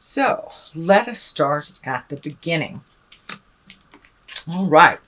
So let us start at the beginning. All right.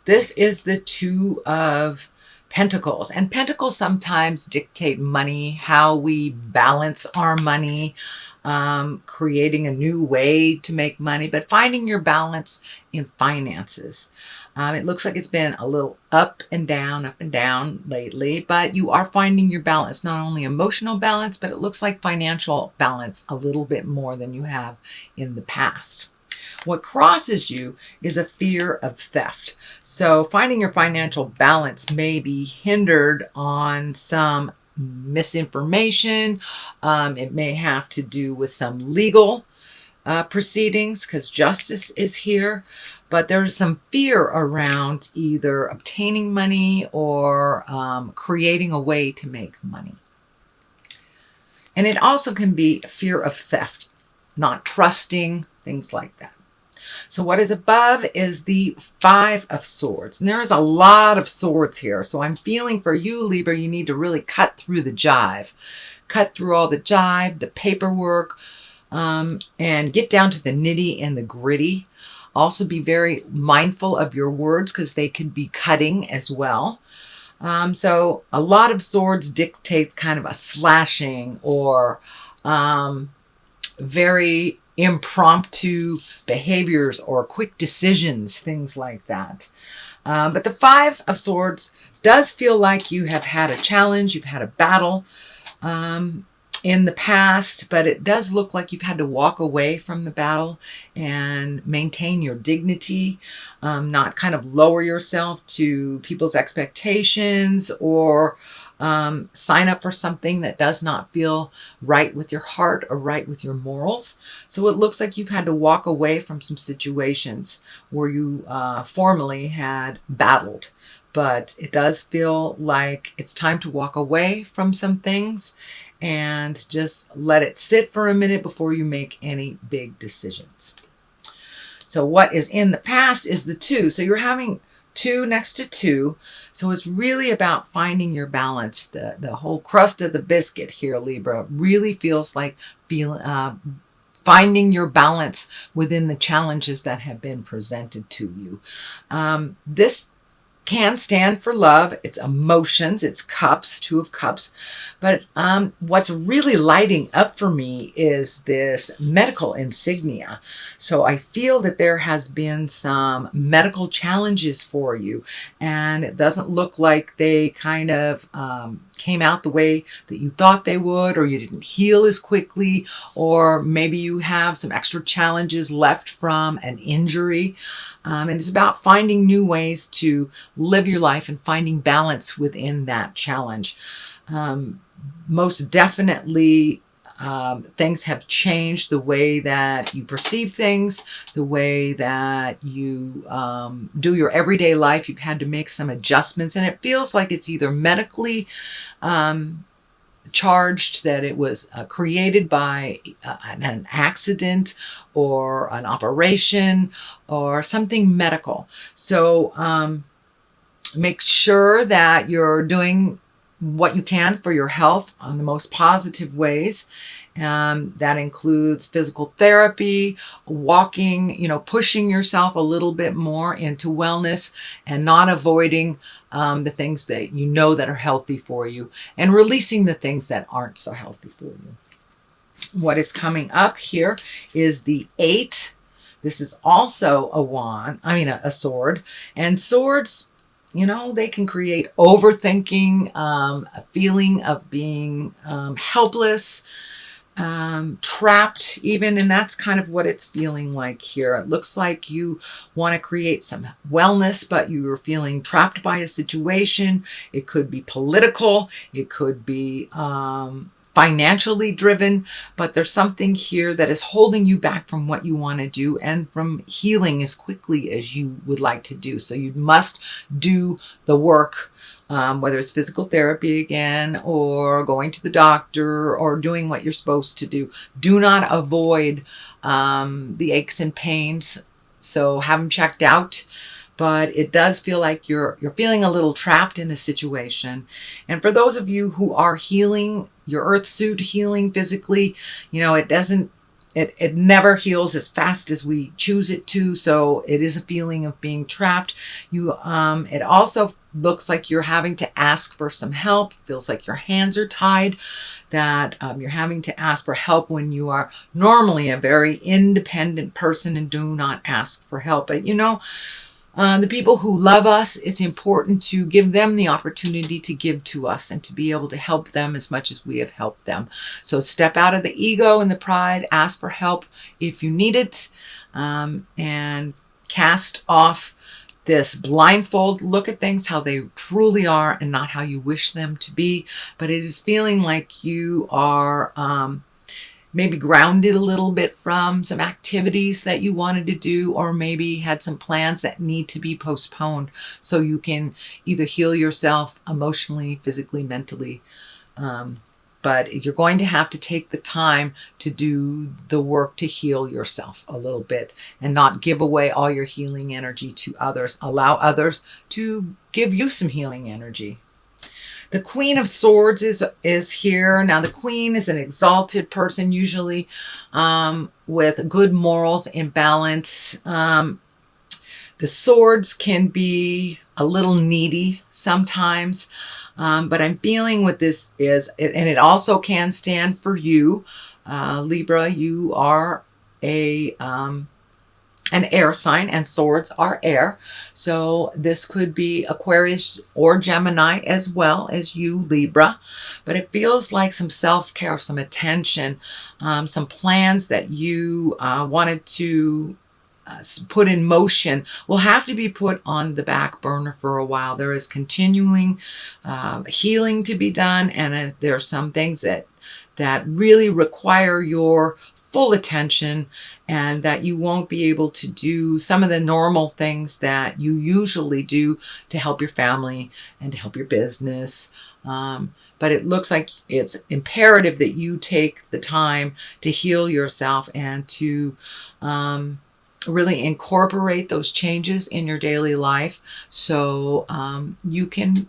This is the Two of Pentacles. And Pentacles sometimes dictate money, how we balance our money, creating a new way to make money, but finding your balance in finances. It looks like it's been a little up and down lately, but you are finding your balance, not only emotional balance, but it looks like financial balance a little bit more than you have in the past. What crosses you is a fear of theft. So finding your financial balance may be hindered on some misinformation. It may have to do with some legal proceedings because justice is here. But there's some fear around either obtaining money or creating a way to make money. And it also can be fear of theft, not trusting, things like that. So what is above is the Five of Swords. And there is a lot of swords here. So I'm feeling for you, Libra, you need to really cut through the jive. Cut through all the jive, the paperwork, and get down to the nitty and the gritty. Also be very mindful of your words because they could be cutting as well. So a lot of swords dictates kind of a slashing or very impromptu behaviors or quick decisions, things like that. But the Five of Swords does feel like you have had a challenge, you've had a battle in the past, but it does look like you've had to walk away from the battle and maintain your dignity, not kind of lower yourself to people's expectations or sign up for something that does not feel right with your heart or right with your morals. So it looks like you've had to walk away from some situations where you formerly had battled. But it does feel like it's time to walk away from some things and just let it sit for a minute before you make any big decisions. So what is in the past is the Two. So you're having two next to two. So it's really about finding your balance. The whole crust of the biscuit here, Libra, really feels like finding your balance within the challenges that have been presented to you. This can stand for love. It's emotions. It's cups, Two of Cups. But what's really lighting up for me is this medical insignia. So I feel that there has been some medical challenges for you. And it doesn't look like they kind of came out the way that you thought they would, or you didn't heal as quickly, or maybe you have some extra challenges left from an injury. And it's about finding new ways to live your life and finding balance within that challenge. Most definitely, things have changed the way that you perceive things, the way that you do your everyday life. You've had to make some adjustments, and it feels like it's either medically charged, that it was created by an accident or an operation or something medical. So make sure that you're doing what you can for your health on the most positive ways. That includes physical therapy, walking, pushing yourself a little bit more into wellness and not avoiding the things that you know that are healthy for you and releasing the things that aren't so healthy for you. What is coming up here is the Eight. This is also a sword. And swords, they can create overthinking, a feeling of being helpless, trapped even, and that's kind of what it's feeling like here. It looks like you want to create some wellness, but you're feeling trapped by a situation. It could be political, it could be financially driven, but there's something here that is holding you back from what you want to do and from healing as quickly as you would like to do. So you must do the work, whether it's physical therapy again, or going to the doctor, or doing what you're supposed to do. Do not avoid the aches and pains. So have them checked out. But it does feel like you're feeling a little trapped in a situation. And for those of you who are healing, your earth suit healing physically, it it never heals as fast as we choose it to. So it is a feeling of being trapped. It also looks like you're having to ask for some help. Feels like your hands are tied, that you're having to ask for help when you are normally a very independent person and do not ask for help. But the people who love us, it's important to give them the opportunity to give to us and to be able to help them as much as we have helped them. So step out of the ego and the pride, ask for help if you need it, and cast off this blindfold look at things how they truly are and not how you wish them to be. But it is feeling like you are maybe grounded a little bit from some activities that you wanted to do, or maybe had some plans that need to be postponed so you can either heal yourself emotionally, physically, mentally. But you're going to have to take the time to do the work to heal yourself a little bit and not give away all your healing energy to others. Allow others to give you some healing energy. The Queen of Swords is here. Now, the Queen is an exalted person, usually with good morals and balance. The swords can be a little needy sometimes, but I'm feeling what this is, and it also can stand for you, Libra. You are an air sign, and swords are air. So this could be Aquarius or Gemini as well as you, Libra. But it feels like some self-care, some attention, some plans that you wanted to put in motion will have to be put on the back burner for a while. There is continuing healing to be done, and there are some things that really require your full attention, and that you won't be able to do some of the normal things that you usually do to help your family and to help your business. But it looks like it's imperative that you take the time to heal yourself and to really incorporate those changes in your daily life, so you can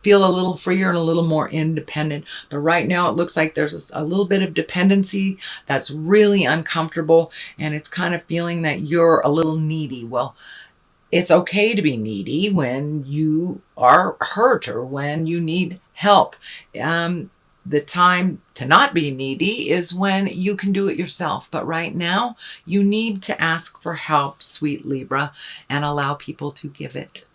feel a little freer and a little more independent. But right now it looks like there's a little bit of dependency that's really uncomfortable, and it's kind of feeling that you're a little needy. Well, it's okay to be needy when you are hurt or when you need help. The time to not be needy is when you can do it yourself. But right now you need to ask for help, sweet Libra, and allow people to give it.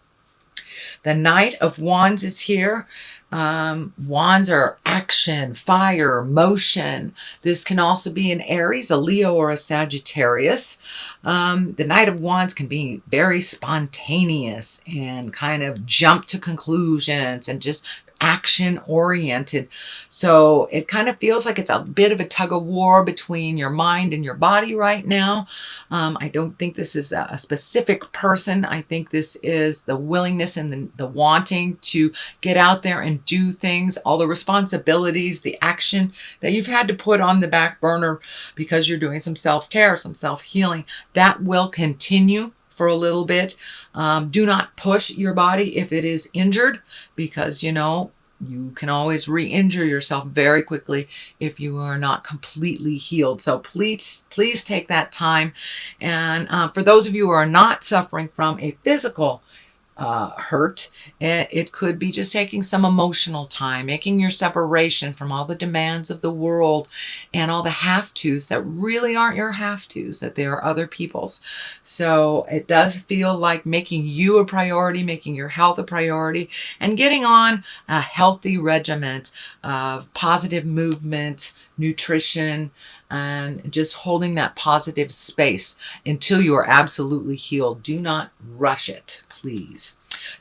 The Knight of Wands is here. Wands are action, fire, motion. This can also be an Aries, a Leo, or a Sagittarius. The Knight of Wands can be very spontaneous and kind of jump to conclusions and just action oriented. So it kind of feels like it's a bit of a tug of war between your mind and your body right now. I don't think this is a specific person. I think this is the willingness and the wanting to get out there and do things, all the responsibilities, the action that you've had to put on the back burner because you're doing some self-care, some self-healing. That will continue for a little bit. Do not push your body if it is injured, because you can always re-injure yourself very quickly if you are not completely healed. So please take that time. And for those of you who are not suffering from a physical hurt, it could be just taking some emotional time, making your separation from all the demands of the world and all the have-tos that really aren't your have-tos, that they are other people's. So it does feel like making you a priority, making your health a priority, and getting on a healthy regimen of positive movement, nutrition, and just holding that positive space until you are absolutely healed. Do not rush it, please.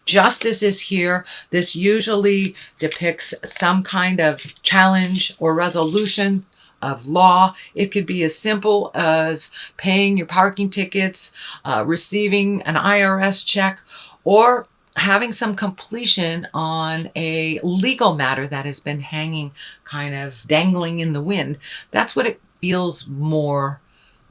Justice is here. This usually depicts some kind of challenge or resolution of law. It could be as simple as paying your parking tickets, receiving an IRS check, or having some completion on a legal matter that has been hanging, kind of dangling in the wind. That's what it feels more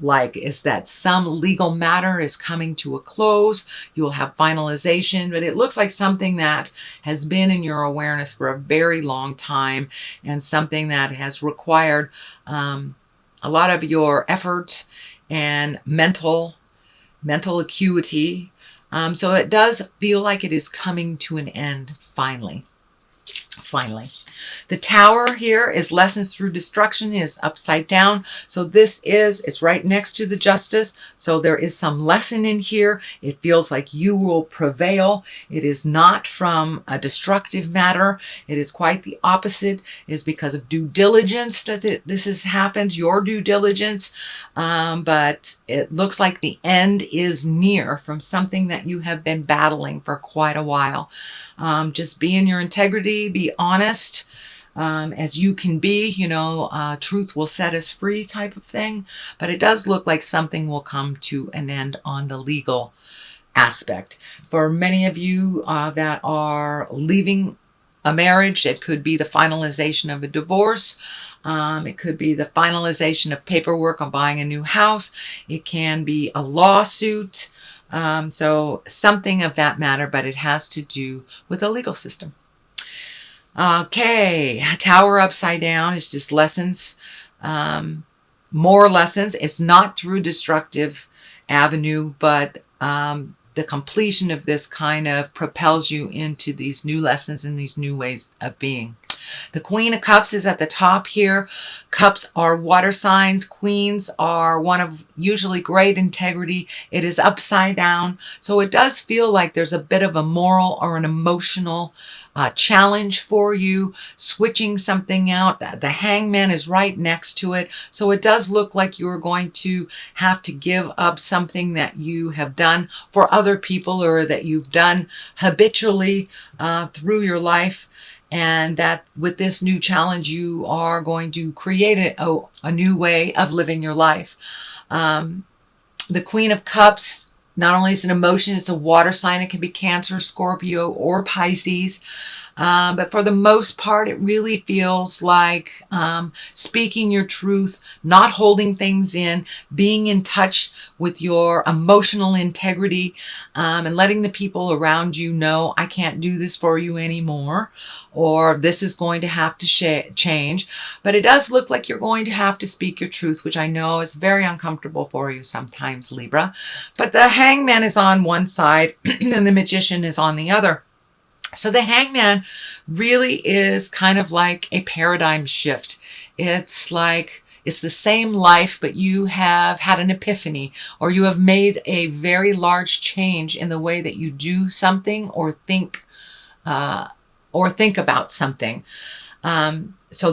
like, is that some legal matter is coming to a close. You'll have finalization, but it looks like something that has been in your awareness for a very long time, and something that has required a a lot of your effort and mental acuity. So it does feel like it is coming to an end finally. Finally. The Tower here is lessons through destruction, is upside down. So it's right next to the Justice. So there is some lesson in here. It feels like you will prevail. It is not from a destructive matter. It is quite the opposite. It is because of due diligence that this has happened, your due diligence. But it looks like the end is near from something that you have been battling for quite a while. Just be in your integrity, be honest as you can be, truth will set us free type of thing. But it does look like something will come to an end on the legal aspect. For many of you that are leaving a marriage, it could be the finalization of a divorce. It could be the finalization of paperwork on buying a new house. It can be a lawsuit. So something of that matter, but it has to do with the legal system. Okay, Tower upside down is just lessons, more lessons. It's not through destructive avenue, but the completion of this kind of propels you into these new lessons and these new ways of being. The Queen of Cups is at the top here. Cups are water signs. Queens are one of usually great integrity. It is upside down. So it does feel like there's a bit of a moral or an emotional challenge for you, switching something out. The Hangman is right next to it. So it does look like you're going to have to give up something that you have done for other people or that you've done habitually through your life. And that with this new challenge, you are going to create a new way of living your life. The Queen of Cups, not only is an emotion, it's a water sign. It can be Cancer, Scorpio, or Pisces. But for the most part, it really feels like speaking your truth, not holding things in, being in touch with your emotional integrity, and letting the people around you know, I can't do this for you anymore, or this is going to have to change. But it does look like you're going to have to speak your truth, which I know is very uncomfortable for you sometimes, Libra. But the Hangman is on one side and the Magician is on the other. So the Hangman really is kind of like a paradigm shift. It's like it's the same life, but you have had an epiphany, or you have made a very large change in the way that you do something or think about something. So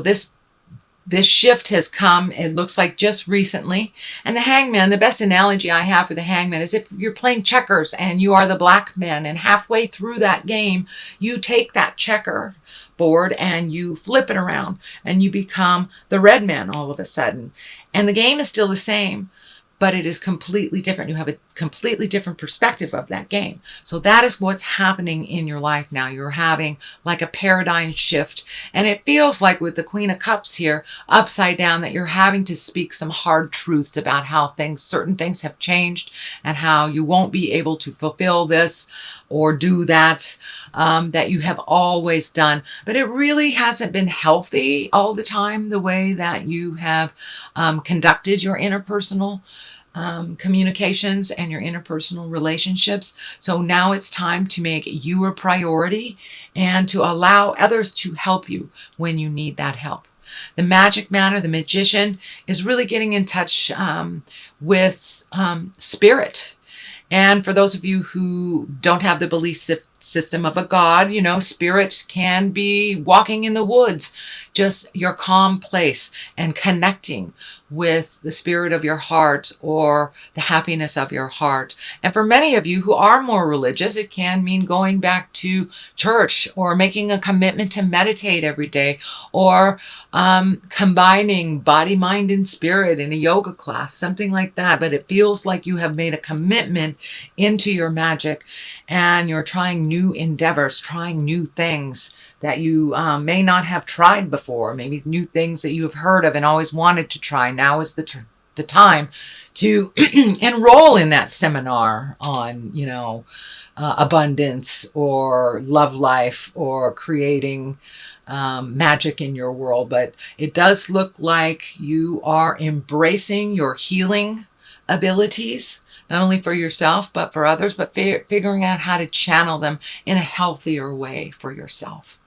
this shift has come, it looks like just recently. And the Hangman, the best analogy I have for the Hangman is if you're playing checkers and you are the black man, and halfway through that game, you take that checker board and you flip it around and you become the red man all of a sudden. And the game is still the same, but it is completely different. You have a completely different perspective of that game. So that is what's happening in your life now. You're having like a paradigm shift. And it feels like with the Queen of Cups here, upside down, that you're having to speak some hard truths about how certain things have changed and how you won't be able to fulfill this or do that, that you have always done. But it really hasn't been healthy all the time, the way that you have conducted your interpersonal communications and your interpersonal relationships. So now it's time to make you a priority and to allow others to help you when you need that help. The Magic Man, the Magician, is really getting in touch with spirit. And for those of you who don't have the belief system of a god, spirit can be walking in the woods, just your calm place and connecting with the spirit of your heart or the happiness of your heart. And for many of you who are more religious, it can mean going back to church or making a commitment to meditate every day, or combining body, mind, and spirit in a yoga class, something like that. But it feels like you have made a commitment into your magic and you're trying new endeavors, trying new things that you may not have tried before, maybe new things that you have heard of and always wanted to try. Now is the the time to enroll in that seminar on, abundance or love life or creating magic in your world. But it does look like you are embracing your healing abilities, not only for yourself, but for others, but figuring out how to channel them in a healthier way for yourself.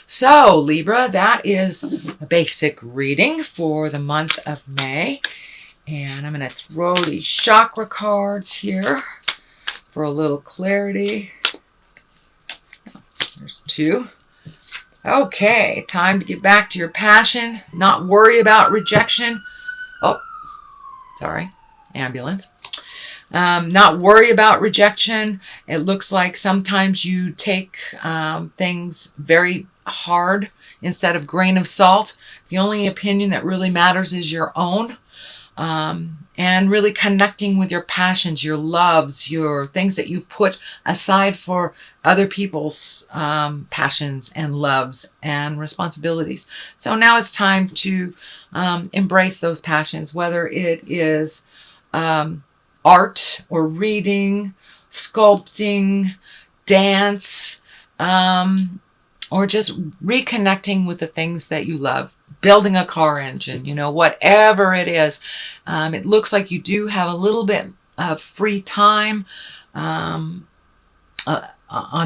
So, Libra, that is a basic reading for the month of May. And I'm going to throw these chakra cards here for a little clarity. There's 2. Okay, time to get back to your passion. Not worry about rejection. Oh, sorry, ambulance. Not worry about rejection. It looks like sometimes you take things very hard instead of grain of salt. The only opinion that really matters is your own. And really connecting with your passions, your loves, your things that you've put aside for other people's passions and loves and responsibilities. So now it's time to embrace those passions, whether it is art or reading, sculpting, dance, or just reconnecting with the things that you love. Building a car engine, whatever it is. It looks like you do have a little bit of free time on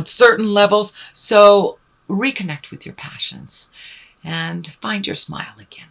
certain levels. So reconnect with your passions and find your smile again.